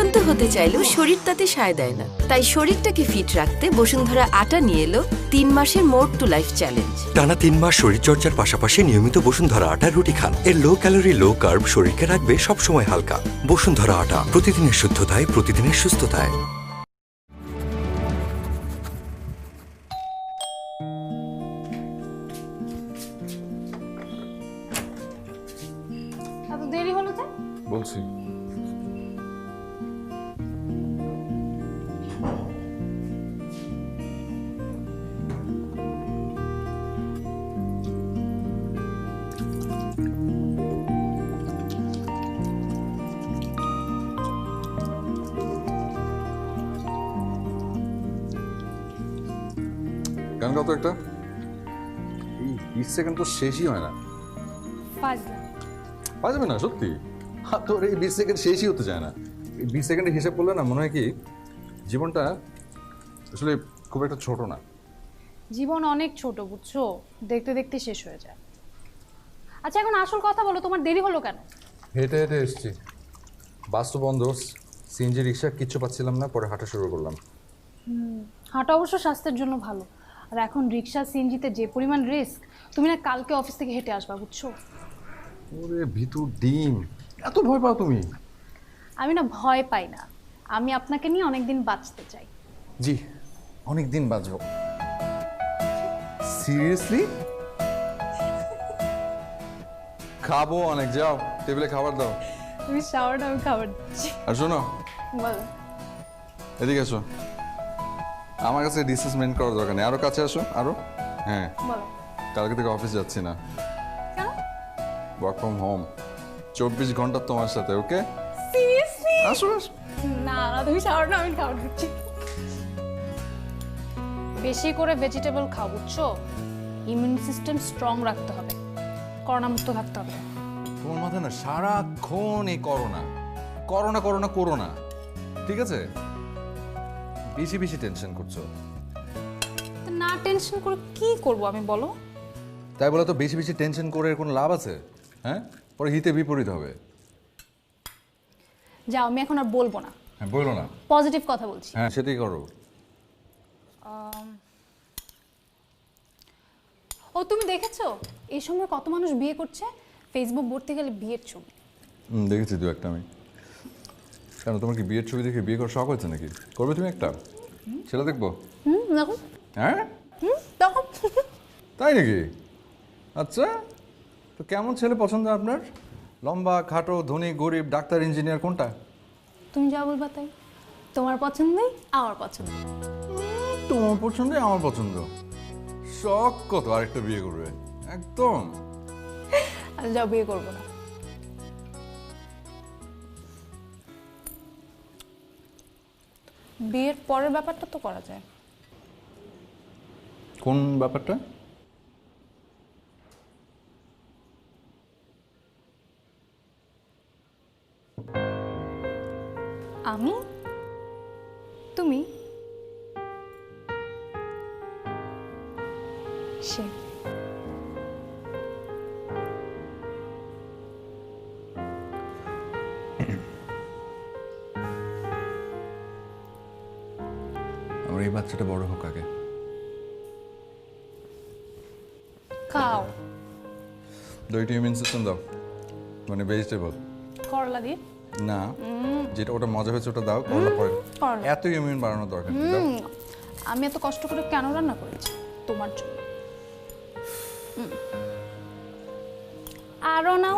দুরন্ত হতে চাইলেও শরীর তাতে সায় দেয় না, তাই শরীরটাকে ফিট রাখতে বসুন্ধরা আটা নিয়ে এলো 3 মাসের মোর টু লাইফ চ্যালেঞ্জ। টানা 3 মাস শরীরচর্চার পাশাপাশি নিয়মিত বসুন্ধরা আটার রুটি খান। এর লো ক্যালোরি লো কার্ব শরীরকে রাখবে সবসময় হালকা। বসুন্ধরা আটা, প্রতিদিনের শুদ্ধতায়, প্রতিদিনের সুস্থতায়। এত দেরি হলো যে? বলছি গান গাও তো একটা। এই 20 সেকেন্ড তো শেষই হয় না। বাজবে না সত্যি। তোর এই 20 সেকেন্ড শেষই হতে চায় না। এই 20 সেকেন্ডের হিসাব করলে না মনে হয় কি জীবনটা আসলে খুব একটা ছোট না। জীবন অনেক ছোট, বুঝছো? দেখতে দেখতে শেষ হয়ে যায়। আচ্ছা, এখন আসল কথা বলো, তোমার দেরি হলো কেন? হেঁটে হেঁটে এসছি, বাস তো বন্ধ, সিএনজি রিক্সা কিচ্ছু পাচ্ছিলাম না, পরে হাঁটা শুরু করলাম। হাঁটা অবশ্য স্বাস্থ্যের জন্য ভালো, আর এখন রিক্সা সিএনজিতে যে পরিমাণ রিস্ক, তুমি না কালকে অফিস থেকে হেঁটে আসবা, বুঝছো? ওরে ভিতর ডিম, এত ভয় পাও তুমি? আমি না ভয় পাই না, আমি আপনাকে নিয়ে অনেকদিন বাঁচতে চাই। জি, অনেক দিন বাঁচবো। সিরিয়াসলি? খাবো অনেক, যাও টেবিলে খাবার দাও। তুমি শাওয়ারটা, আমি খাবার দিচ্ছি। আর শোনো, বলো। এদিকে এসো, আমার কাছে ডিসকাসমেন্ট করার দরকার নেই, আরো কাছে আসো আরো। হ্যাঁ, বলো। কালকে থেকে অফিস যাচ্ছি না, কেন? ওয়ার্ক ফ্রম হোম, 24 ঘন্টা তোমার সাথে। ওকে, সিরিয়াসলি? আসো আসো। না না, তুমি শাওয়ারটা, আমি খাবার দিচ্ছি। বেশি করে ভেজিটেবল খাও, বুঝছো? ইমিউন সিস্টেম স্ট্রং রাখতে হবে, করোনা মুক্ত থাকতে হবে। তোমার মাথায় না সারাক্ষণ এই করোনা করোনা করোনা করোনা, ঠিক আছে? বেশি বেশি টেনশন করছো। তো না টেনশন করে কি করব আমি, বলো? তাই বলে তো বেশি বেশি টেনশন করে এর কোনো লাভ আছে? হ্যাঁ, পরে হিতে বিপরীত হবে। যাও, আমি এখন আর বলবো না, হ্যাঁ, বলো না। পজিটিভ কথা বলছি। হ্যাঁ, সেটাই করো। ও, তুমি দেখেছো এই সময় কত মানুষ বিয়ে করছে? ফেসবুক ভর্তি গেলে বিয়ের ছবি। দেখেছি দু একটা আমি। কেন, তোমার কি বিয়ের ছবি দেখে বিয়ে করার শখ হয়েছে নাকি? করবে তুমি একটা? সেটা দেখবো। দেখো। হ্যাঁ, দেখো। তাই নাকি? আচ্ছা, তো কেমন ছেলে পছন্দ আপনার? লম্বা, খাটো, ধনী, গরিব, ডাক্তার, ইঞ্জিনিয়ার, কোনটা? তুমি যা বলবা তাই। তোমার পছন্দই আমার পছন্দ। তোমার পছন্দ আমার পছন্দ, শখ কত আরেকটা বিয়ে করবে? একদম। আচ্ছা যাও, বিয়ে করবো না। বিয়ের পরের ব্যাপারটা তো করা যায়। কোন ব্যাপারটা? আমি, তুমি, সে। আমার এই বাচ্চাটা বড় হোক আগে। খাও। দুইটা ইমিউন সিস্টেম দাও, মানে ভেজিটেবল। করলা দিয়ে। না, যেটা ওটা মজা হয়েছে ওটা দাও, করলা পরে। করলা। এত ইমিউন বাড়ানোর দরকার নেই, দাও। আমি এত কষ্ট করে কেন রান্না করেছি? তোমার জন্য। আরও নাও।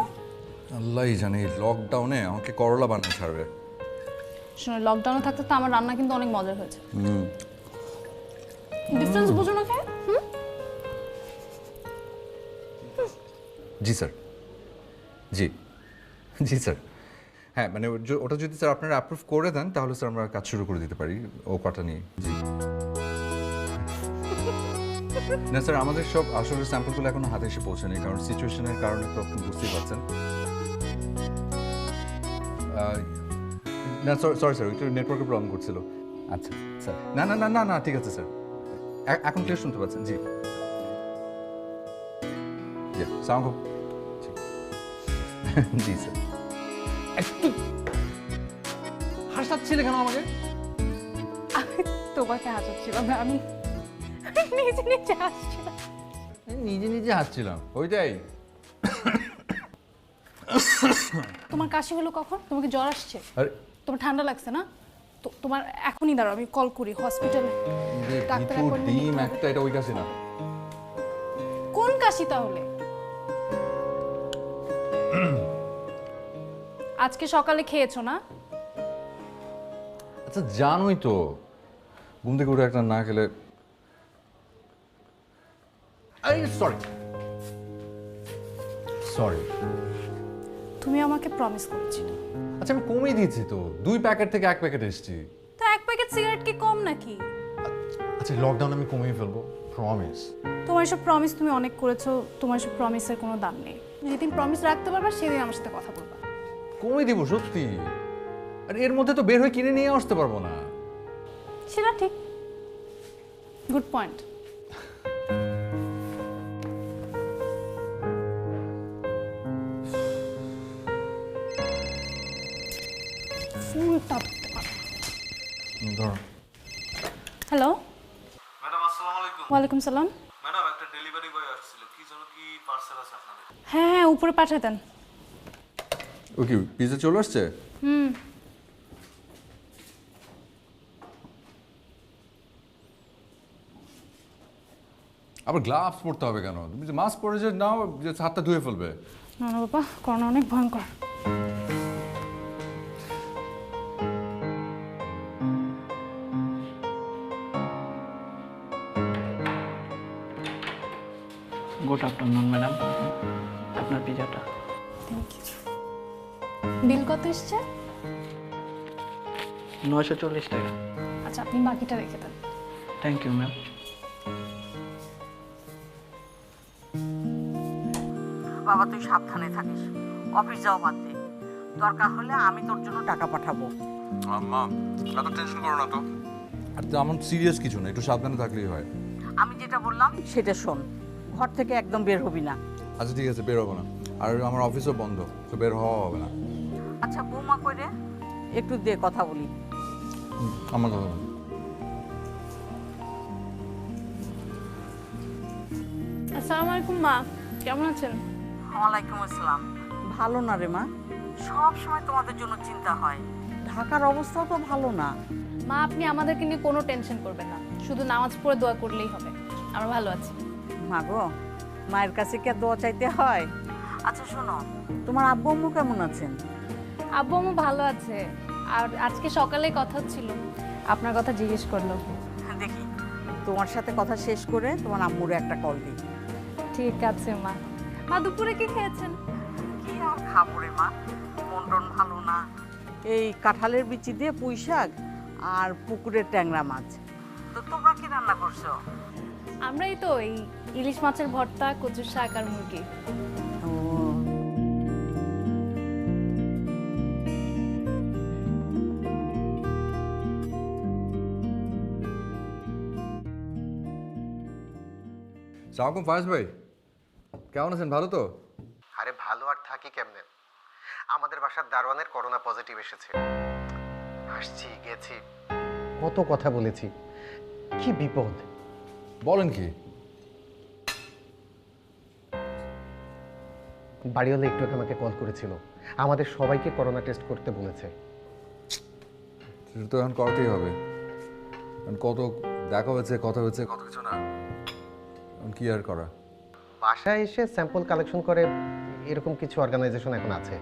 আল্লাহই জানে এই লকডাউনে আমাকে করলা বানিয়ে ছাড়বে। শোনো, লকডাউনে থাকতে তো আমার রান্না কিন্তু অনেক মজার হয়েছে। ডিফারেন্স বুঝো না কেন? জি স্যার, জি জি স্যার। হ্যাঁ, মানে ওটা যদি স্যার আপনারা অ্যাপ্রুভ করে দেন তাহলে স্যার আমরা কাজ শুরু করে দিতে পারি ও কটা নিয়ে। জি না স্যার, আমাদের সব আসলে স্যাম্পলগুলো এখনো হাতে এসে পৌঁছায়নি, কারণ সিচুয়েশনের কারণে তো আপনি বুঝতেই পারছেন। না সরি স্যার, ওইটা নেটওয়ার্কের প্রবলেম করছিল। আচ্ছা স্যার, না না না না না ঠিক আছে স্যার, এখন ক্লিয়ার শুনতে পাচ্ছেন? জি সালাম। জি স্যার। একটু হাসি হাসাচ্ছিলে কেন আমাকে? আমি তোমাকে হাসাচ্ছিলাম না, আমি নিজে নিজে হাসছিলাম। নিজে নিজে হাসছিলাম, ওইটাই। তোমার কাশি হলো কখন? তোমাকে জ্বর আসছে? আরে তোমার ঠান্ডা লাগছে না? তো তোমার এখনই দাঁড়াও, আমি কল করি হসপিটালে। ডাক্তার appointment ডিম নিতে হবে। একটা, এটা ওই কাছে না। কোন কাশি তাহলে? আজকে সকালে খেয়েছো না? আচ্ছা জানোই তো, ঘুম থেকে উঠে একটা না খেলে। Sorry sorry. তুমি আমাকে প্রমিস করেছিলে। আচ্ছা আমি কমিয়ে দিয়েছি তো, 2 প্যাকেট থেকে 1 প্যাকেট এসেছি। তো 1 প্যাকেট সিগারেট কি কম নাকি? আচ্ছা লকডাউন আমি কমিয়ে ফেলবো, প্রমিস। তোমার সব প্রমিস তুমি অনেক করেছো, তোমার সব প্রমিসের কোনো দাম নেই। যেদিন প্রমিস রাখতে পারবা সেদিন আমার সাথে কথা বলবা। কমিয়ে দিব সত্যি। আর এর মধ্যে তো বের হয়ে কিনে নিয়ে আসতে পারবো না। সেটা ঠিক, গুড পয়েন্ট। ধরো। হ্যালো, ম্যাডাম আসসালামু আলাইকুম। ওয়ালাইকুম সালাম। ম্যাডাম একটা ডেলিভারি বয় আসছিল, কি যেন কি পার্সেল আছে আপনাদের? হ্যাঁ হ্যাঁ, উপরে পাঠিয়ে দেন। ওকে, পিজা চলে আসছে? আবার গ্লাভস পরতে হবে কেন? তুমি যে মাস্ক পরে যে নাও, যে হাতটা ধুয়ে ফেলবে। না না বাবা, করোনা অনেক ভয়ঙ্কর। গুড আফটারনুন ম্যাডাম, আপনার পিজাটা। Thank you. বিল কত এসছে? 940 টাকা। আচ্ছা, আপনি বাকিটা রেখে দেন। Thank you ma'am. বাবা তুই সাবধানে থাকিস, অফিস যাও বাদ দে। দরকার হলে আমি তোর জন্য টাকা পাঠাবো। আম্মা এত টেনশন করো না তো। আর তেমন সিরিয়াস কিছু না, একটু সাবধানে থাকলেই হয়। আমি যেটা বললাম সেটা শোন, ঘর থেকে একদম বের হবি না। আচ্ছা ঠিক আছে, বের হবো না। আর আমার অফিসও বন্ধ, তো বের হওয়া হবে না। আচ্ছা বৌমা কইরে একটু দে কথা বলি। আমার কথা বলো। আসসালামু আলাইকুম মা, কেমন আছেন? ওয়ালাইকুম আসসালাম। ভালো না রে মা, সব সময় তোমাদের জন্য চিন্তা হয়। ঢাকার অবস্থাও তো ভালো না। মা, আপনি আমাদেরকে নিয়ে কোনো টেনশন করবেন না, শুধু নামাজ পড়ে দোয়া করলেই হবে। আমরা ভালো আছি। মা গো, মায়ের কাছে কি আর দোয়া চাইতে হয়? আচ্ছা শোনো, তোমার আব্বু আম্মু কেমন আছেন? আব্বু আম্মু ভালো আছে। আর আজকে সকালেই কথা ছিল, আপনার কথা জিজ্ঞেস করলো। দেখি তোমার সাথে কথা শেষ করে তোমার আম্মুরে একটা কল দিই। ঠিক আছে মা। মা দুপুরে কি খেয়েছেন? কি আর খাবো রে মা, মন টন ভালো না। এই কাঁঠালের বিচি দিয়ে পুঁই শাক আর পুকুরের ট্যাংরা মাছ। তো তোমরা কি রান্না করছো? আমরাই তো এই ইলিশ মাছের ভর্তা, কচুর শাক আর মুরগি। ও সালামালাইকুম ফায়েজ ভাই, কেমন আছেন? ভালো তো? আরে ভালো আর থাকি কেমনে, আমাদের বাসার দারোয়ানের করোনা পজিটিভ এসেছে। আসছি গেছি, কত কথা বলেছি, কি বিপদ। বলেন কি? বাড়িওয়ালা একটু আগে আমাকে কল করেছিল, আমাদের সবাইকে করোনা টেস্ট করতে বলেছে। সেটা তো এখন করাতেই হবে, কারণ কত দেখা হয়েছে, কথা হয়েছে, কত কিছু না। এখন কি আর করা? বাসায় এসে স্যাম্পল কালেকশন করে এরকম কিছু অর্গানাইজেশন এখন আছে।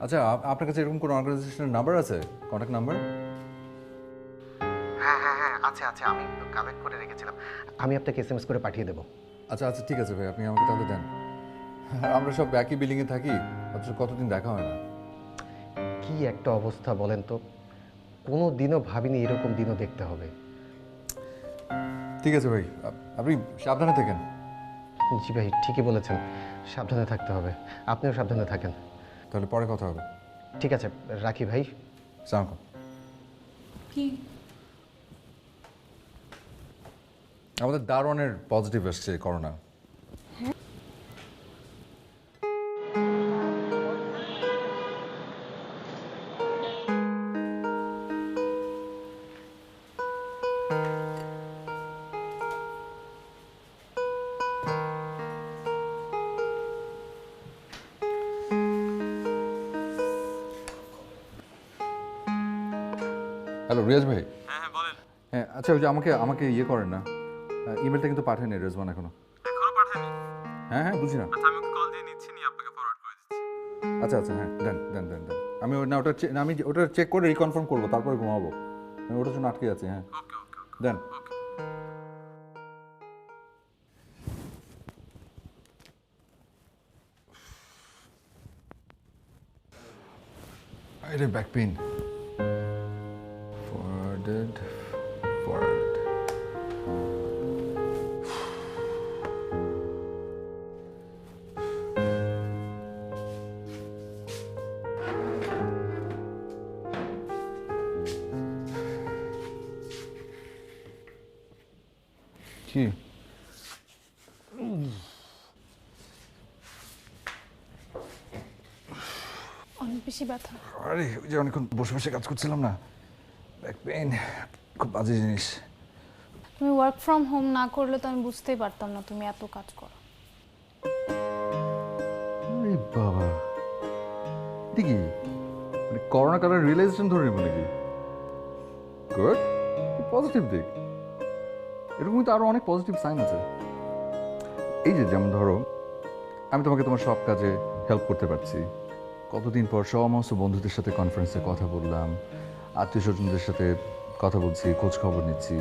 আচ্ছা আপনার কাছে এরকম কোনো অর্গানাইজেশনের নাম্বার আছে, কন্ট্যাক্ট নাম্বার? হ্যাঁ হ্যাঁ হ্যাঁ আছে আছে, আমি কালেক্ট করে রেখেছিলাম, আমি আপনাকে এসএমএস করে পাঠিয়ে দেবো। আচ্ছা আচ্ছা ঠিক আছে ভাই, আপনি আমাকে তাহলে দেন। আর আমরা সব একই বিল্ডিংয়ে থাকি, অথচ কতদিন দেখা হয় না। কি একটা অবস্থা বলেন তো, কোনো দিনও ভাবিনি এরকম দিনও দেখতে হবে। ঠিক আছে ভাই, আপনি সাবধানে থাকেন। জি ভাই, ঠিকই বলেছেন, সাবধানে থাকতে হবে, আপনিও সাবধানে থাকেন। তাহলে পরে কথা হবে। ঠিক আছে, রাখি ভাই। আসসালামু আলাইকুম। কি? আমাদের দারোয়ানের পজিটিভ এসছে করোনা। হ্যালো রিয়াজ ভাই। হ্যাঁ হ্যাঁ বলেন। হ্যাঁ আচ্ছা, ওই যে আমাকে আমাকে ইয়ে করেন না, ইমেলটা কিন্তু পাঠায়নি রেজওয়ান এখনো। এখনো পাঠায়নি? হ্যাঁ হ্যাঁ, বুঝি না। আচ্ছা আমি ওকে কল দিয়ে নিচ্ছি, নিয়ে আপনাকে ফরওয়ার্ড করে দিচ্ছি। আচ্ছা আচ্ছা, হ্যাঁ দেন দেন দেন দেন। আমি না ওটা আমি ওটা চেক করে রিকনফার্ম করবো, তারপরে ঘুমাবো। আমি ওটার জন্য আটকে আছি। হ্যাঁ ওকে ওকে ওকে দেন। ওকে। আরে ব্যাক পেইন। Forwarded forward. কি অনেক বেশি ব্যথা। আরে ওই যে অনেকক্ষণ বসে বসে কাজ করছিলাম না, ব্যাক পেইন খুব বাজে জিনিস। তুমি ওয়ার্ক ফ্রম হোম না করলে তো আমি বুঝতেই পারতাম না তুমি এত কাজ করো। আরে বাবা, এটা কি মানে করোনা কালের রিয়েলাইজেশন ধরে নেব নাকি? গুড, পজিটিভ দিক। এরকম কিন্তু আরো অনেক পজিটিভ সাইন আছে। এই যে যেমন ধরো, আমি তোমাকে তোমার সব কাজে হেল্প করতে পারছি। কতদিন পর সমস্ত বন্ধুদের সাথে কনফারেন্সে কথা বললাম, আত্মীয় স্বজনদের সাথে কথা বলছি, খোঁজ খবর নিচ্ছি,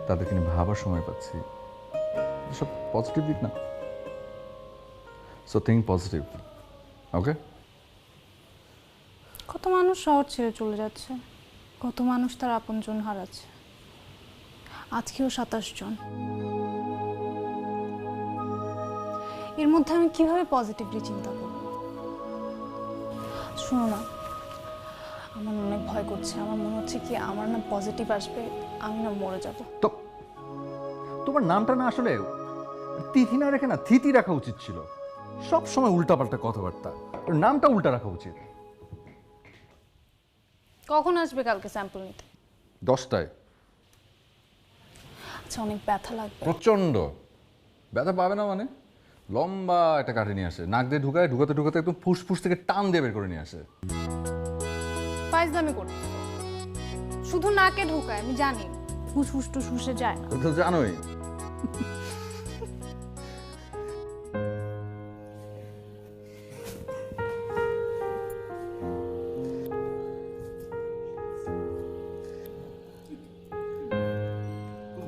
তাদেরকে নিয়ে ভাবার সময় পাচ্ছি। সব পজিটিভ দিক না? সো থিঙ্ক পজিটিভ, ওকে? কত মানুষ শহর ছেড়ে চলে যাচ্ছে, কত মানুষ তার আপনজন হারাচ্ছে। আজকেও 27 জন। এর মধ্যে আমি কিভাবে পজিটিভলি চিন্তা করব? শোনো না, আমার অনেক ভয় করছে। আমার মনে হচ্ছে কি আমার না পজিটিভ আসবে, আমি না মরে যাব। তো তোমার নামটা না আসলে তিথি না রেখে না থিতি রাখা উচিত ছিল। সব সময় উল্টাপাল্টা কথাবার্তা, ওর নামটা উল্টা রাখা উচিত। কখন আসবে কালকে স্যাম্পল নিতে? 10টায়। আচ্ছা, অনেক ব্যথা লাগবে। প্রচন্ড ব্যথা পাবে না মানে? লম্বা একটা কাঠি নিয়ে আসে, নাক দিয়ে ঢুকায়, ঢুকাতে ঢুকাতে একদম ফুসফুস থেকে টান দিয়ে বের করে নিয়ে আসে। ফাইজলামি করতে শুধু নাকে ঢোকায়, আমি জানি ফুসফুস টুসফুসে যায় না। তুমি তো জানোই।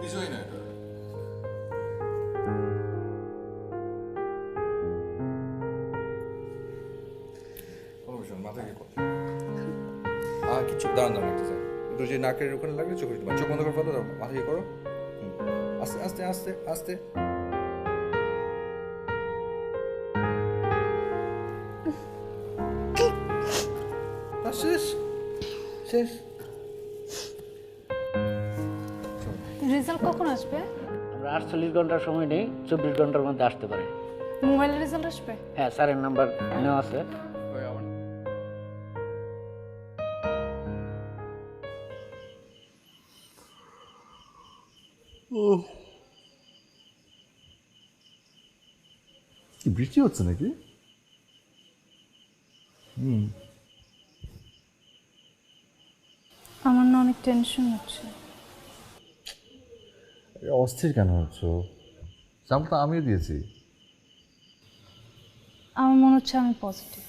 কিছুই না এটা। মাথায় কিছু দাঁড়ান দাঁড়ান একটা সেকেন্ড। একটু যে নাকের ওখানে লাগলে চোখ চোখ বন্ধ করে ফেলো, মাথায় করো। আস্তে আস্তে আস্তে আস্তে। শেষ শেষ। রেজাল্ট কখন আসবে? আমরা 48 ঘন্টার সময় নেই, 24 ঘন্টার মধ্যে আসতে পারে। মোবাইলের রেজাল্ট আসবে? হ্যাঁ, স্যারের নাম্বার নেওয়া আছে। বৃষ্টি হচ্ছে নাকি? আমার না অনেক টেনশন হচ্ছে। অস্থির কেন হচ্ছ? স্যাম্পল তো আমিও দিয়েছি। আমার মনে হচ্ছে আমি পজিটিভ।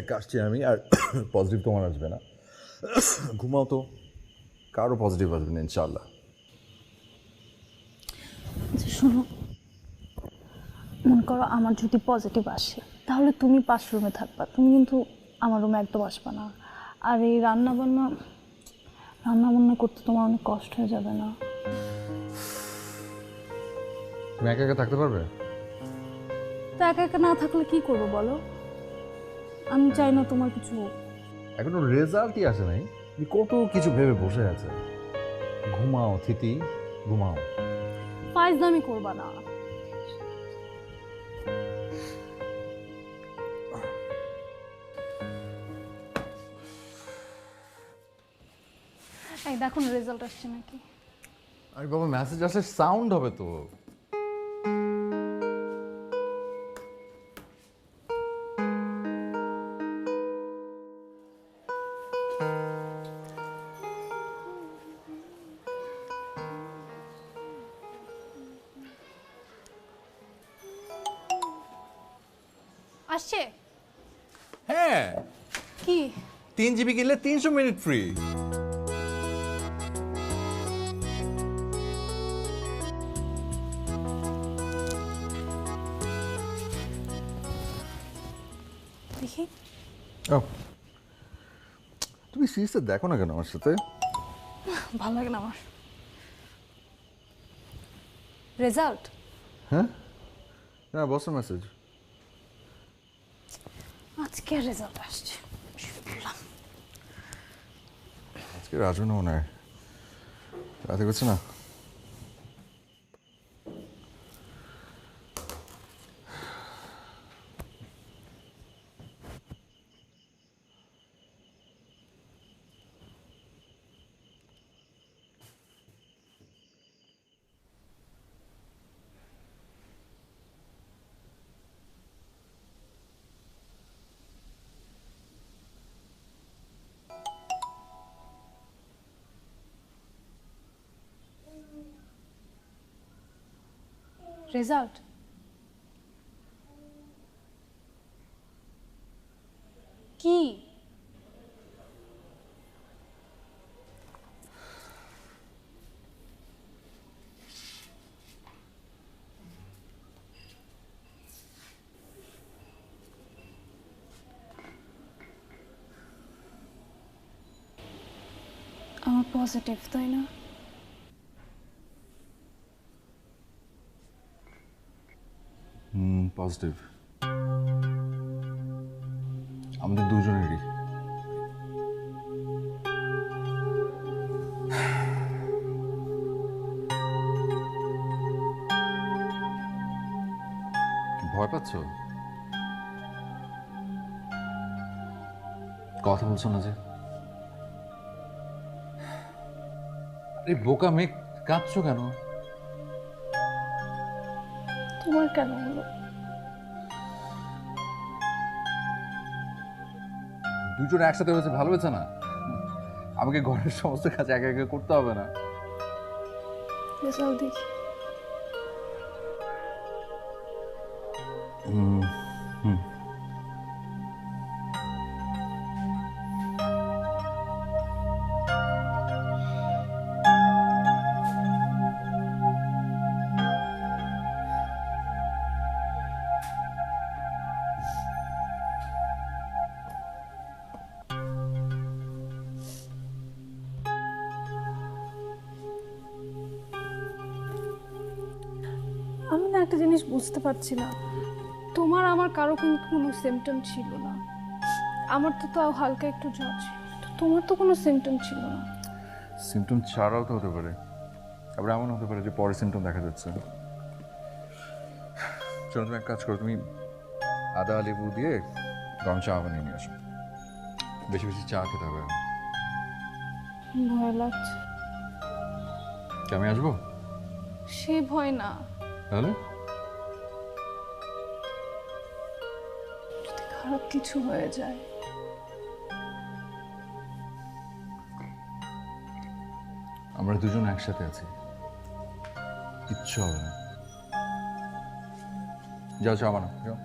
কাশছি আমি, আর পজিটিভ তোমার আসবে না। ঘুমাও তো, কারো পজিটিভ আসবে না ইনশাল্লাহ। আচ্ছা শোনো, মনে করো আমার যদি পজিটিভ আসে তাহলে তুমি 5 রুমে থাকবা, তুমি কিন্তু আমার রুমে একদম আসবা না। আর এই রান্না বান্না করতে তোমার অনেক কষ্ট হয়ে যাবে না? তুমি একা একা থাকতে পারবে? তা একা একা না থাকলে কি করবো বলো? আমি চাই না তোমার কিছু হোক। এখনো রেজাল্টই আসে নাই, তুমি কত কিছু ভেবে বসে আছে। ঘুমাও থিতি, ঘুমাও। ফাইজলামি করবা না। এই দেখো না রেজাল্ট আসছে নাকি? আরে বাবা, মেসেজ আসলে সাউন্ড হবে তো। আসছে হ্যাঁ, কি 3 GB কিনলে 300 মিনিট ফ্রি। দেখি ও, তুমি সিরিজটা দেখো না কেন আমার সাথে? ভালো লাগে না আমার। রেজাল্ট হ্যাঁ, না বসের মেসেজ। আজকে রেজাল্ট আসছে বললাম। আজকে রাজু না মনে হয় রাতে করছে না। রেজাল্ট কি? আমার পজিটিভ, তাই না? পজিটিভ আমাদের দুজনেরই। ভয় পাচ্ছ? কথা বলছো না যে? আরে বোকা মেয়ে, কাঁদছো কেন? তোমার কেন হলো? দুজন একসাথে হয়েছে, ভালো হয়েছে না? আমাকে ঘরের সমস্ত কাজ একা একা করতে হবে না। রেজাল্ট দেখি। আমি না একটা জিনিস বুঝতে পারছি না, তোমার আমার কারো কিন্তু কোনো সিমটম ছিল না। আমার তো তাও হালকা একটু জ্বর ছিল, তো তোমার তো কোনো সিমটম ছিল না। সিমটম ছাড়াও তো হতে পারে, আবার এমন হতে পারে যে পরে সিমটম দেখা যাচ্ছে। চলো তুমি এক কাজ করো, তুমি আদা লেবু দিয়ে গরম চা বানিয়ে নিয়ে আসো। বেশি বেশি চা খেতে হবে। ভয় লাগছে। কি আমি আসবো? সে ভয় না, তাহলে যদি খারাপ কিছু হয়ে যায়। আমরা দুজন একসাথে আছি, কিচ্ছু হবে না। যাও চা বানাও, যাও।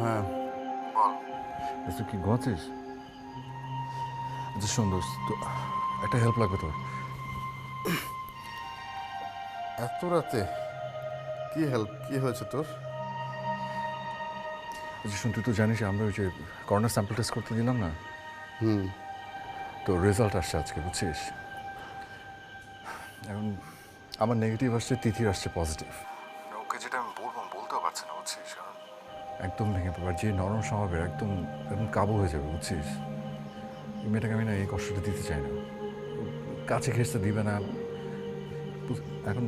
হ্যাঁ বল। তুই কি ঘুমাচ্ছিস? আচ্ছা শোন দোস্ত, তো একটা হেল্প লাগবে তোর। এত রাতে কি হেল্প? কি হয়েছে তোর? আচ্ছা শোন, তুই তো জানিস আমরা ওই যে করোনা স্যাম্পল টেস্ট করতে দিলাম না, তো রেজাল্ট আসছে আজকে, বুঝছিস? এখন আমার নেগেটিভ আসছে, তিথির আসছে পজিটিভ। ওকে যেটা আমি বলতেও পারছি না, বুঝছিস? কারণ একদম ভেঙে পড়বে, আর যে নরম স্বভাবের একদম একদম কাবু হয়ে যাবে, বুঝছিস? এই মেয়েটাকে আমি না এই কষ্টটা দিতে চাই না, কাছে ঘেঁষতে দিবে না এখন।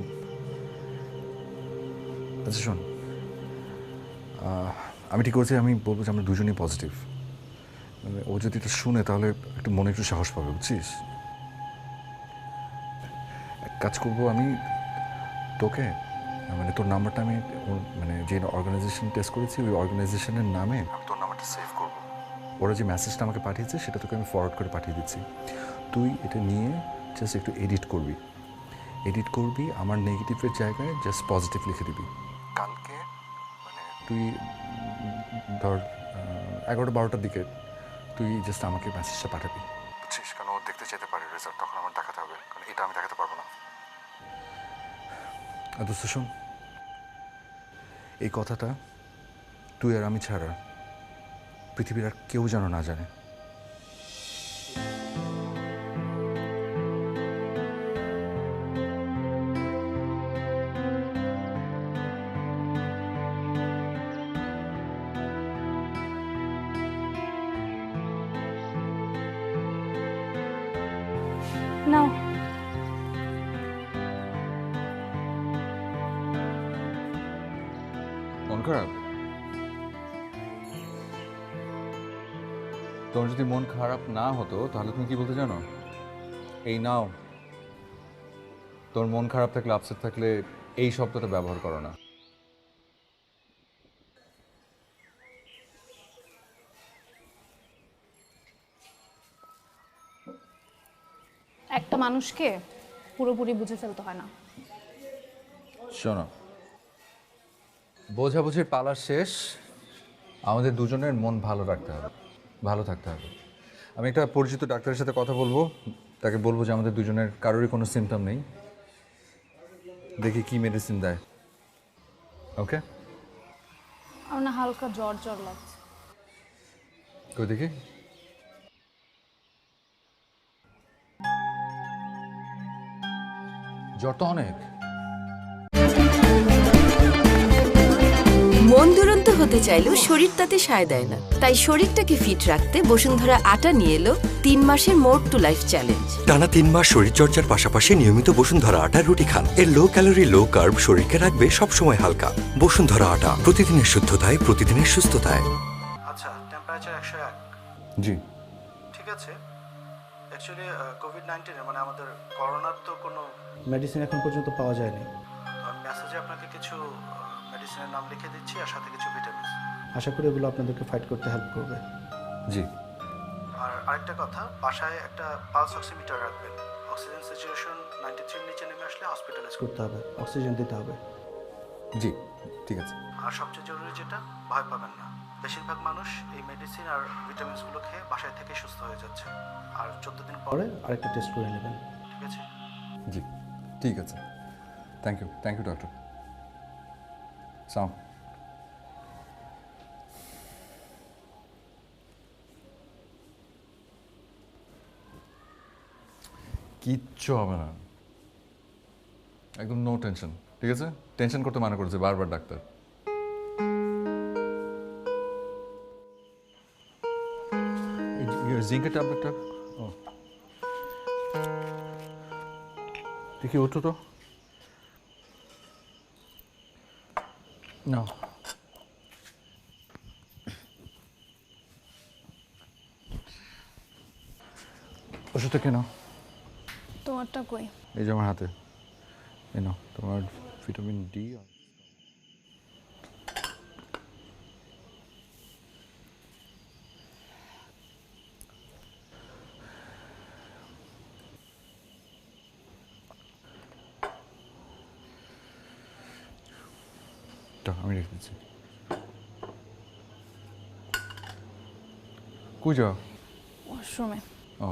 আচ্ছা শোন, আমি ঠিক করছি, আমি বলবো যে আমরা দুজনেই পজিটিভ। ও যদি এটা শুনে তাহলে একটু মনে একটু সাহস পাবে, বুঝছিস? এক কাজ করবো, আমি তোকে মানে তোর নাম্বারটা আমি মানে যে অর্গানাইজেশন টেস্ট করেছি ওই অর্গানাইজেশনের নামে আমি তোর নাম্বারটা সেভ করবো। ওরা যে মেসেজটা আমাকে পাঠিয়েছে সেটা তোকে আমি ফরওয়ার্ড করে পাঠিয়ে দিচ্ছি। তুই এটা নিয়ে জাস্ট একটু এডিট করবি, আমার নেগেটিভের জায়গায় জাস্ট পজিটিভ লিখে দিবি। কালকে মানে তুই ধর 11-12টার দিকে তুই জাস্ট আমাকে মেসেজটা পাঠাবি, বুঝছিস? কারণ ও দেখতে চাইতে পারে রেজাল্ট, তখন আমার দেখাতে হবে, কারণ এটা আমি দেখাতে পারবো না। আর দোস্ত শোন, এই কথাটা তুই আর আমি ছাড়া পৃথিবীর আর কেউ যেন না জানে। নাও। মন খারাপ? তোমার যদি মন খারাপ না হতো তাহলে তুমি কি বলতে জানো? এই নাও। তোর মন খারাপ থাকলে, আপসেট থাকলে এই শব্দটা ব্যবহার করো না। একটা মানুষকে পুরোপুরি বুঝে ফেলতে হয় না। শোনো, বোঝাবুঝির পালা শেষ, আমাদের দুজনের মন ভালো রাখতে হবে, ভালো থাকতে হবে। আমি একটা পরিচিত ডাক্তারের সাথে কথা বলবো, তাকে বলবো যে আমাদের দুজনের কারোরই কোনো সিমটম নেই, দেখি কি মেডিসিন দেয়। ওকে? আমার না হালকা জ্বর জ্বর লাগছে। কই দেখি। জ্বর তো অনেক। মন দুরন্ত হতে চাইলেও শরীর তাতে সায় দেয় না, তাই শরীরটাকে ফিট রাখতে বসুন্ধরা আটা নিয়ে এলো 3 মাসের মোর টু লাইফ চ্যালেঞ্জ। টানা 3 মাস শরীরচর্চার পাশাপাশি নিয়মিত বসুন্ধরা আটার রুটি খান। এর লো ক্যালোরি লো কার্ব শরীরকে রাখবে সবসময় হালকা। বসুন্ধরা আটা, প্রতিদিনের শুদ্ধতায় প্রতিদিনের সুস্থতায়। আচ্ছা, টেম্পারেচার 101। জি। ঠিক আছে। অ্যাকচুয়ালি কোভিড-19 মানে আমাদের করোনার তো কোনো মেডিসিন এখন পর্যন্ত পাওয়া যায়নি। আমি মেসেজে আপনাকে কিছু মেডিসিনের নাম লিখে দিচ্ছি আর সাথে কিছু ভিটামিন। আশা করি এগুলো আপনাদেরকে ফাইট করতে হেল্প করবে। জি। আর আরেকটা কথা, বাসায় একটা পালস অক্সিমিটার রাখবেন। অক্সিজেন স্যাচুরেশন 93 নিচে নেমে আসলে হসপিটালাইজ করতে হবে, অক্সিজেন দিতে হবে। জি, ঠিক আছে। আর সবচেয়ে জরুরি যেটা, ভয় পাবেন না। বেশিরভাগ মানুষ এই মেডিসিন আর ভিটামিনসগুলো খেয়ে বাসায় থেকে সুস্থ হয়ে যাচ্ছে। আর 14 দিন পরে পরে আরেকটা টেস্ট করে নেবেন। ঠিক আছে? জি, ঠিক আছে। Thank you doctor. সালাম। কিচ্ছু হবে না, একদম নো টেনশন, ঠিক আছে? টেনশন করতে মানা করেছে বারবার ডাক্তার। জিঙ্কের ট্যাবলেটটা ও দেখি, ওঠো তো না। ওষুধটা কেন? তোমারটা কই? এই যে আমার হাতে, এই নাও তোমার ভিটামিন ডি। আমি রেখে দিচ্ছি। কই যাও? ওয়াশরুমে। ও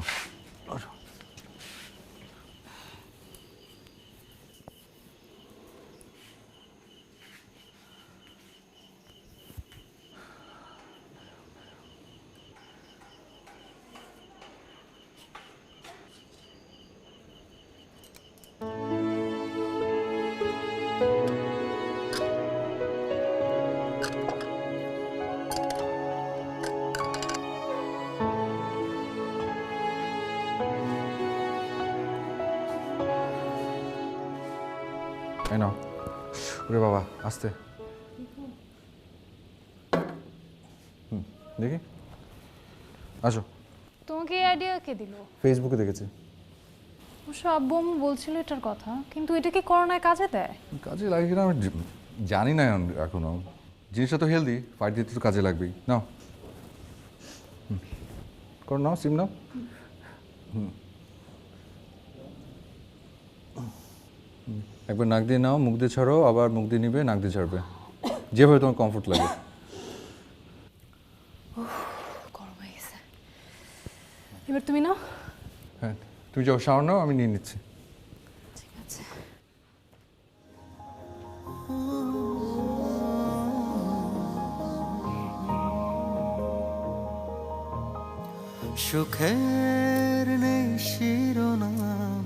এই নাও। ওরে বাবা, আস্তে। দেখি, আসো। তোমাকে এই আইডিয়া কে দিল? ফেসবুকে দেখেছি। অবশ্য আব্বু আম্মু বলছিল এটার কথা, কিন্তু এটা কি করোনায় কাজে দেয়? কাজে লাগে কিনা আমি জানি না এখনো। জিনিসটা তো হেলদি, ফাইট দিতে তো কাজে লাগবেই। নাও, করো, নাও, সিম নাও। একবার নাক দিয়ে নাও, মুখ দিয়ে ছাড়ো, আবার মুখ দিয়ে নিবে, নাক দিয়ে ছাড়বে, যেভাবে তোমার কমফোর্ট লাগে। গরম হয়ে গেছে। এবার তুমি নাও। হ্যাঁ, তুমি যাও, শাওয়ার নাও, আমি নিয়ে নিচ্ছি। ঠিক আছে। সুখের নেই শিরোনাম,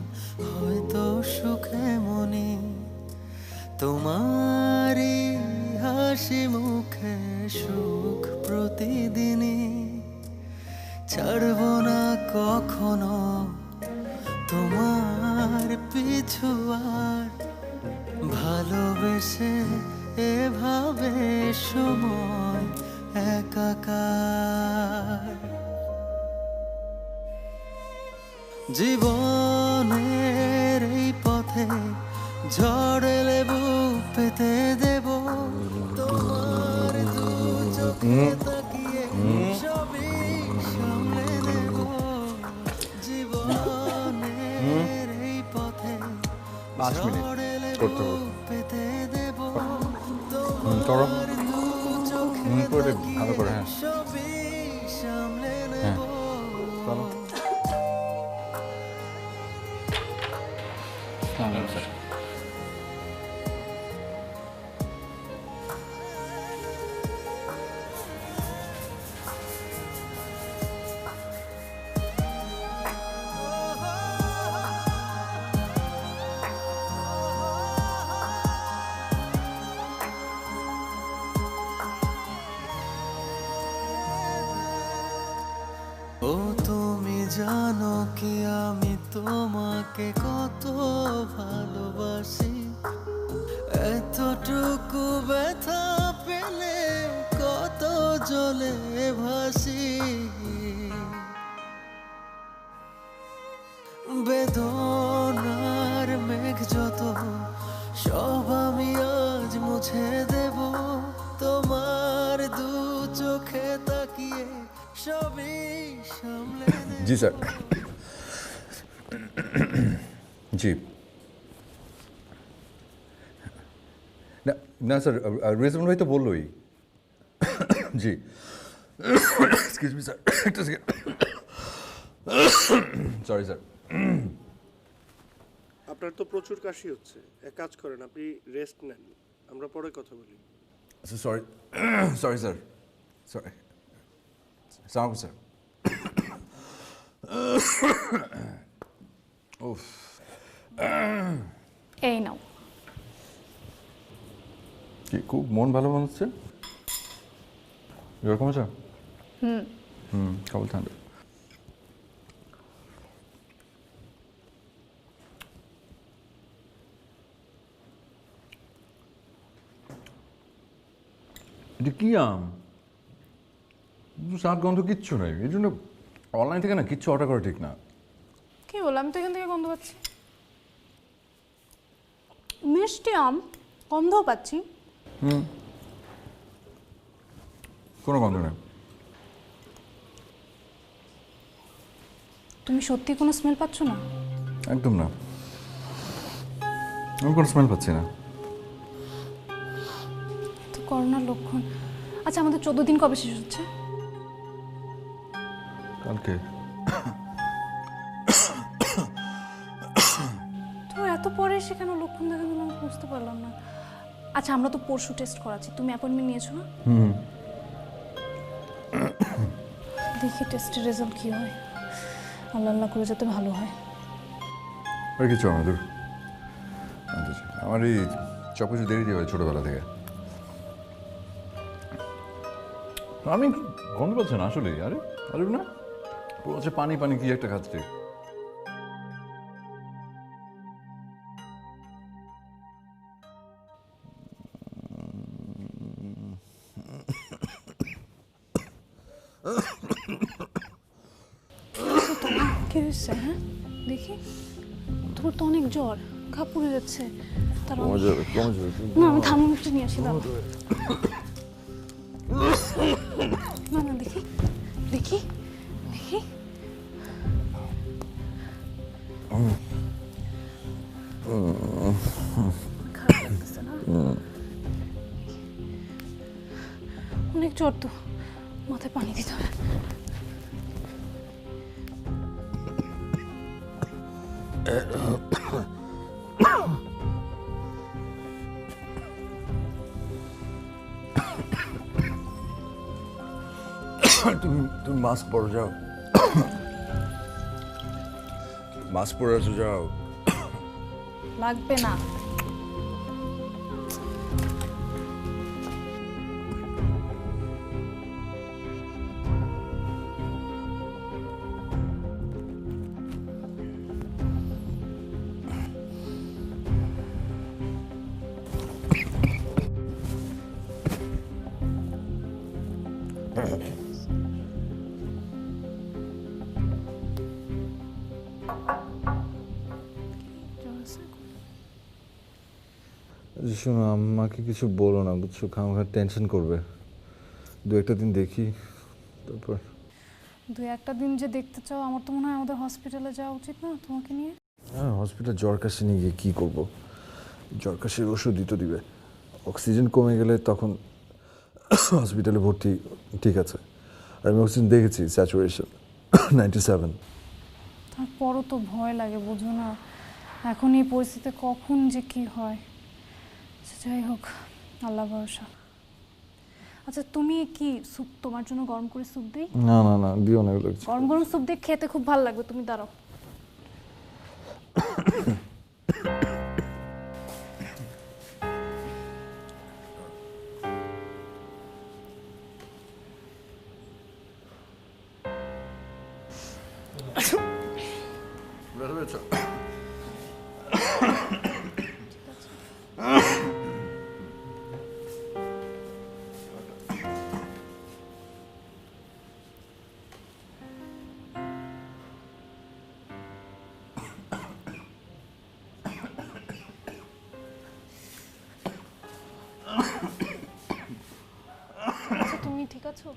হয়তো সুখে মনি তোমারই হাসি মুখে সুখ প্রতিদিনই। ছাড়ব না কখনো তোমার পিছু আর, ভালোবেসে এভাবে সময় একাকার। জীবনের এই পথে ঝড় এলে বুক পেতে দেব, তোমার দু চোখে তাকিয়ে সবই সামলে নেব। জীবনের এই পথে 5 মিনিট ঝড় এলে করতে হবে। বুক পেতে দেব, করো, তোমার দু চোখে করে ভালো করে। তাকিয়ে হ্যাঁ, সবই সামলে হ্যাঁ, নেব। চলো। স্যার। ও তুমি জানো কি আমি তোমাকে কত ভালোবাসি, এতটুকু ব্যথা পেলে কত জলে ভাসি। বেদনার মেঘ যত সব আমি আজ মুছে দেব, তোমার দু চোখে তাকিয়ে সবই সামলে নেব। জি স্যার। জি না, না স্যার, রেজমান ভাই তো বললোই। জি, এক্সকিউজ মি স্যার, একটা সেকেন্ড। Sorry sir. আপনার তো প্রচুর কাশি হচ্ছে, এক কাজ করেন, আপনি রেস্ট নেন, আমরা পরে কথা বলি। Sorry, sorry sir, sorry. সালাম স্যার। উফ, এই নাও। কি খুব মন ভালো মনে হচ্ছে? এরকম আছে? কাবুল ঠান্ডা। এটা কি আম? স্বাদ গন্ধ কিচ্ছু নেই, এই জন্য অনলাইন থেকে না কিচ্ছু অর্ডার করা ঠিক না। কি বললাম, আমি তো এখান থেকে গন্ধ পাচ্ছি। মিষ্টি আম, গন্ধও পাচ্ছি। কোনো গন্ধ নেই। তুমি সত্যি কোনো স্মেল পাচ্ছ না? একদম না, আমি কোনো স্মেল পাচ্ছি না। তো করোনার লক্ষণ। আচ্ছা, আমাদের 14 দিন কবে শেষ হচ্ছে? কালকে। তো এত পরে এসে কেন লক্ষণ দেখা দিল আমি বুঝতে পারলাম না। আচ্ছা, আমরা তো পরশু টেস্ট করাচ্ছি, তুমি অ্যাপয়েন্টমেন্ট নিয়েছো না? দেখি টেস্টের রেজাল্ট কি হয়। আল্লাহ আল্লাহ করে যাতে ভালো হয়। আর কিছু আমাদের আমার এই সব কিছু দেরি হয় ছোটবেলা থেকে। আমি গন্ধ পাচ্ছি না আসলে। আরে আরে না, পুরো হচ্ছে পানি পানি কি একটা খাচ্ছে। কি হয়েছে? হ্যাঁ দেখি, তোমার তো অনেক জ্বর, ঘা পুড়ে যাচ্ছে। তারা না, আমি থার্মোমিটার নিয়ে আসি। দাঁড়াও। না না, দেখি দেখি দেখি। খারাপ লাগতেছে না? অনেক জ্বর তো, মাথায় পানি দিতে হবে। তুমি মাস্ক পরো, যাও। মাস্ক পরে আছো, যাও। লাগবে না। শোনো, আমাকে কিছু বলো না, বুঝছো? খামাখা টেনশন করবে। 2-1 দিন দেখি, তারপর 2-1 দিন যে দেখতে চাও, আমার তো মনে হয় আমাদের হসপিটালে যাওয়া উচিত না তোমাকে নিয়ে। হ্যাঁ, হসপিটাল জ্বর কাশি নিয়ে গিয়ে কী করবো? জ্বর কাশির ওষুধই তো দিবে। অক্সিজেন কমে গেলে তখন হসপিটালে ভর্তি, ঠিক আছে। আর আমি অক্সিজেন দেখেছি, স্যাচুরেশন 97। তারপরও তো ভয় লাগে, বুঝো না? এখন এই পরিস্থিতিতে কখন যে কি হয়। যাই হোক, আল্লাহ ভরসা। আচ্ছা, তুমি কি স্যুপ, তোমার জন্য গরম করে স্যুপ দিই? না না না, দিও না। গরম গরম স্যুপ দিয়ে খেতে খুব ভালো লাগবে, তুমি দাঁড়াও। তুমি ঠিক আছো?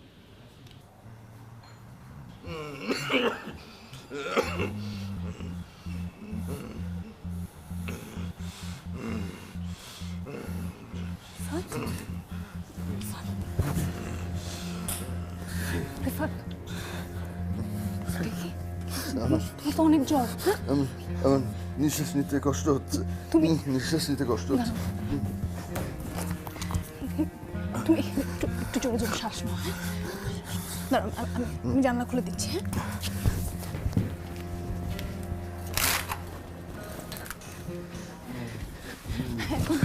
তোমার তো অনেক জ্বর। আমার নিঃশ্বাস নিতে কষ্ট হচ্ছে। তুমি নিঃশ্বাস নিতে কষ্ট হচ্ছে। তুমি একটু জোরে জোরে শ্বাস নাও। দাঁড়াও, আমি জানলা খুলে দিচ্ছি। হ্যাঁ, এখন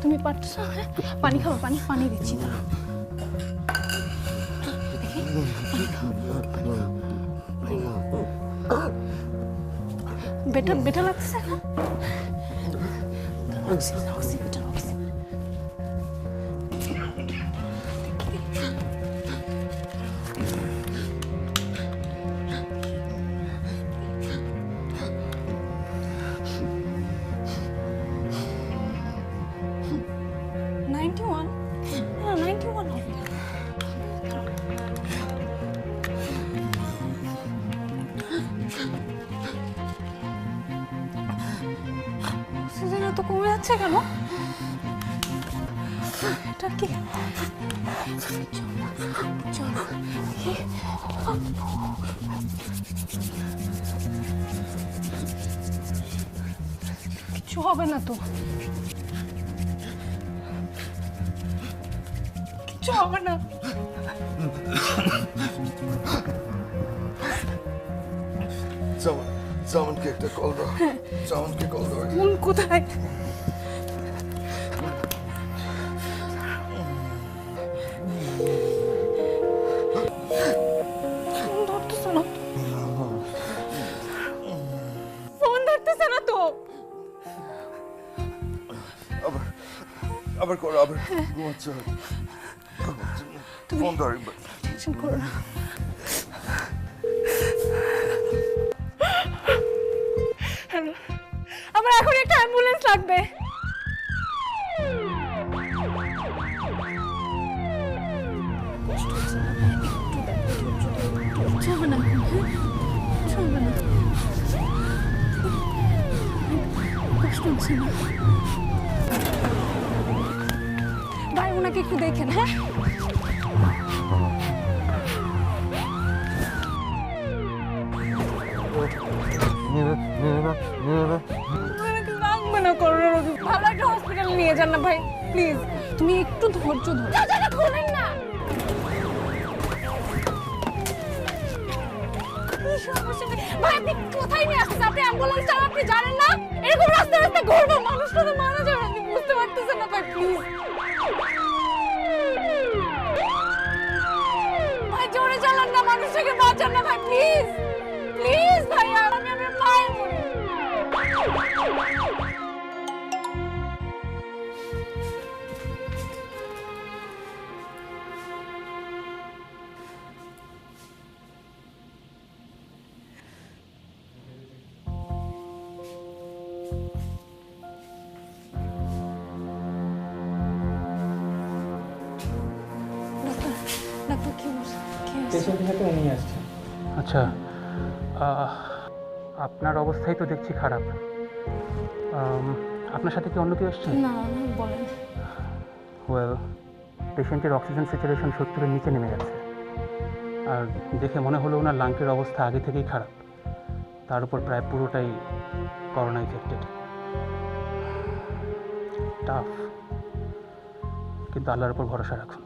তুমি পারছো? হ্যাঁ, পানি খাও, পানি দিচ্ছি। দাঁড়াও, দেখি, পানি খাও। বেটার লাগতেছে এখন? অক্সিজেন। অক্সিজেন এত কমে যাচ্ছে কেন? এটা কি? কিছু হবে না তো? কিছু হবে না? জামানকে একটা কল দাও। জামানকে কল দাও। মন কোথায়? ফোন ধরতেছে না তো। আবার করো, আবার ঘুমাচ্ছে। ফোন ধর। টেনশন করো না। লাগবে। হবে না, হবে না, কষ্ট হচ্ছে না ভাই, ওনাকে একটু দেখেন। হ্যাঁ ভালো একটা হসপিটালে নিয়ে যান না ভাই, প্লিজ। তুমি একটু ধৈর্য ধরো। খোলেন না, ভাই আপনি কোথায় নিয়ে আসছেন? আপনি অ্যাম্বুলেন্স চালান, আপনি জানেন না এরকম রাস্তায় রাস্তায় ঘুরবো, মানুষটা তো মারা যাবে, আপনি বুঝতে পারতেছেন না ভাই, প্লিজ ভাই জোরে চালান না, মানুষটাকে বাঁচান না ভাই, প্লিজ প্লিজ ভাই, আর আমি আপনার পায়ে পড়ি। আচ্ছা, আপনার অবস্থাই তো দেখছি খারাপ। আপনার সাথে কি অন্য কেউ এসছে? না, বলেন। ওয়েল, পেশেন্টের অক্সিজেন স্যাচুরেশন 70-এর নিচে নেমে গেছে, আর দেখে মনে হলো ওনার লাংকের অবস্থা আগে থেকেই খারাপ, তার উপর প্রায় পুরোটাই করোনা ইনফেক্টেড। টাফ, কিন্তু আল্লাহর উপর ভরসা রাখুন।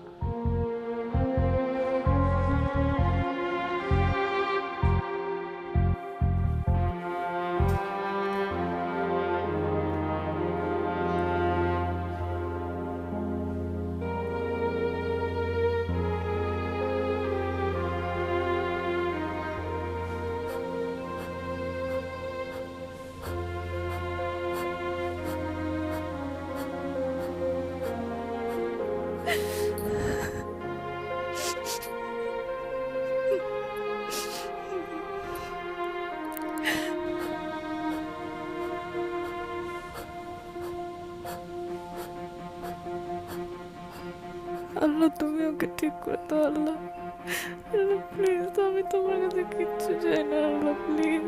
আল্লাহ তুমি ওকে ঠিক করে দাও আল্লাহ, প্লিজ। আমি তোমার কাছে কিচ্ছু চাই না আল্লাহ, প্লিজ।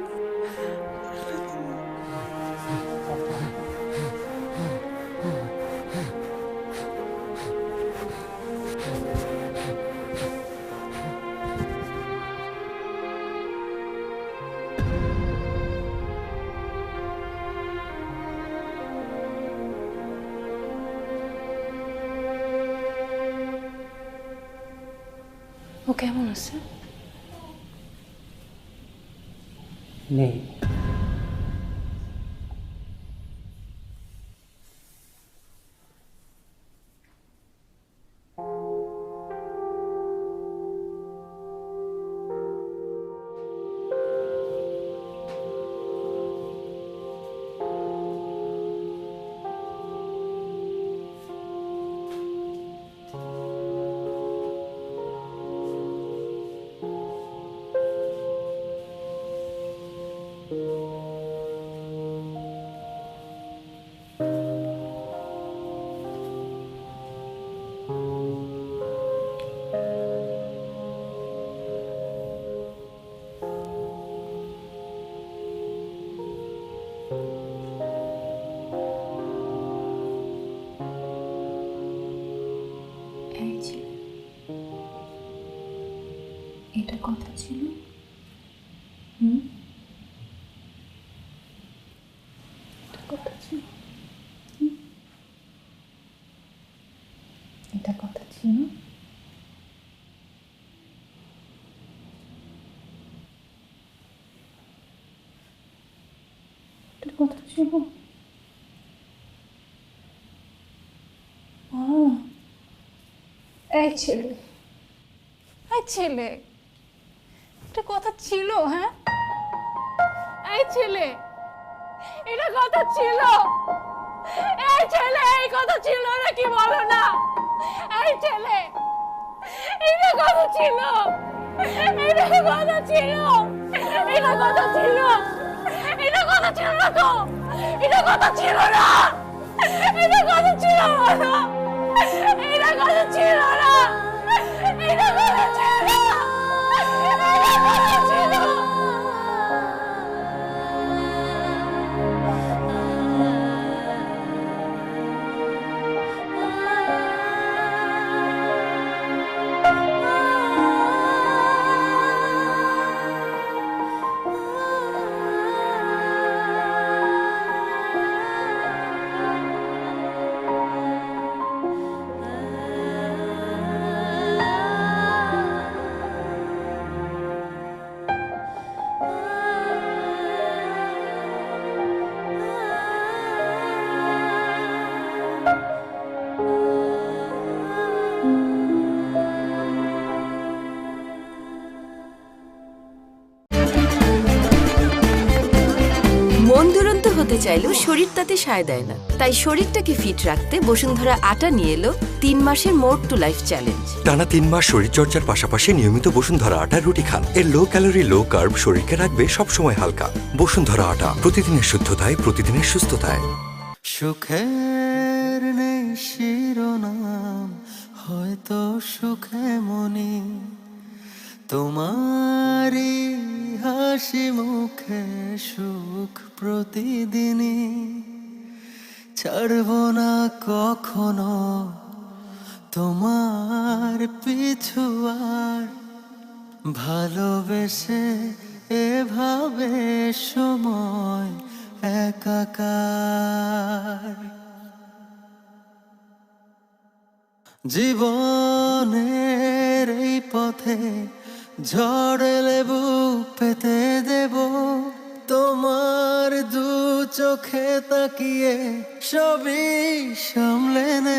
ও কেমন আছে? নেই। এটা কথা ছিল? এটা কথা ছিল? এটা কথা ছিল? এটা কথা ছিল? এই ছেলে, এই ছেলে, এটা কথা ছিল? হ্যাঁ এই ছেলে, এটা কথা ছিল? এই ছেলে, এই কথা ছিল নাকি বলো না? এই ছেলে, এটা কথা ছিল? এটা কথা ছিল? এটা কথা ছিল? এটা কথা কথা ছিল না তো, এটা কথা ছিল না, এটা কথা ছিল না, এটা কথা ছিল না, এটা কথা ছিল না, এটা কথা ছিল। মন দুরন্ত হতে চাইলেও শরীর তাতে সায় দেয় না, তাই শরীরটাকে ফিট রাখতে বসুন্ধরা আটা নিয়ে এলো 3 মাসের মোর টু লাইফ চ্যালেঞ্জ। টানা 3 মাস শরীরচর্চার পাশাপাশি নিয়মিত বসুন্ধরা আটার রুটি খান। এর লো ক্যালোরি লো কার্ব শরীরকে রাখবে সবসময় হালকা। বসুন্ধরা আটা, প্রতিদিনের শুদ্ধতায় প্রতিদিনের সুস্থতায়। সুখের নেই শিরোনাম, হয়তো সুখে মনি তোমারই হাসি মুখে সুখ প্রতিদিনই। ছাড়ব না কখনো তোমার পিছু আর, ভালোবেসে এভাবে সময় একাকার। জীবনের এই পথে ঝড় লেবু পেতে দেব, তোমার দু চোখে তাকিয়ে সবই সামলে নেব।